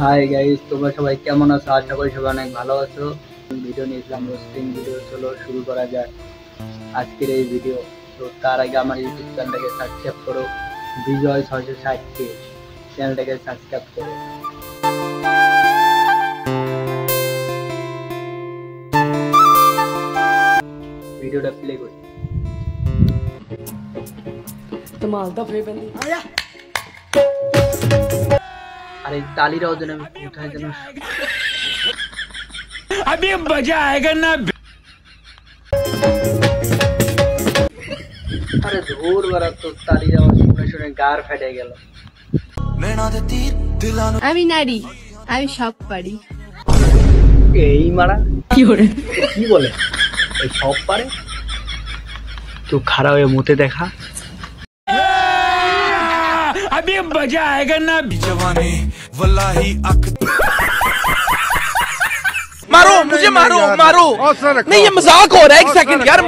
Hi guys, তোমরা সবাই কেমন আছো? আশা করি সবাই অনেক ভালো আছো। ভিডিও নিয়েছিলাম রোস্টিং ভিডিও, চলো শুরু করা যাক আজকের এই ভিডিও। তো তার আগে আমার ইউটিউব চ্যানেলটাকে সাবস্ক্রাইব করো, বিজয় 660কে চ্যানেলটাকে সাবস্ক্রাইব করো। ভিডিওটা প্লে করি। মালটা ফেলে ফেলি। আরে তালিরাও যেন কোথায় যেন अभी मजा आएगा ना। আরে ধুর বারা, তো তালিরাও শুনে শুনে গার ফেটে গেল। আমি নারী, আমি সব পারি। এই মারা কি করে? কি বলে? এই সব পারে? তো খারাপ হয়ে মুতে দেখা। अभी मजा आएगा ना। जवानी वल्लाही मारो मुझे, मारो मारो नहीं, ये मजाक हो रहा है। एक सेकंड यार।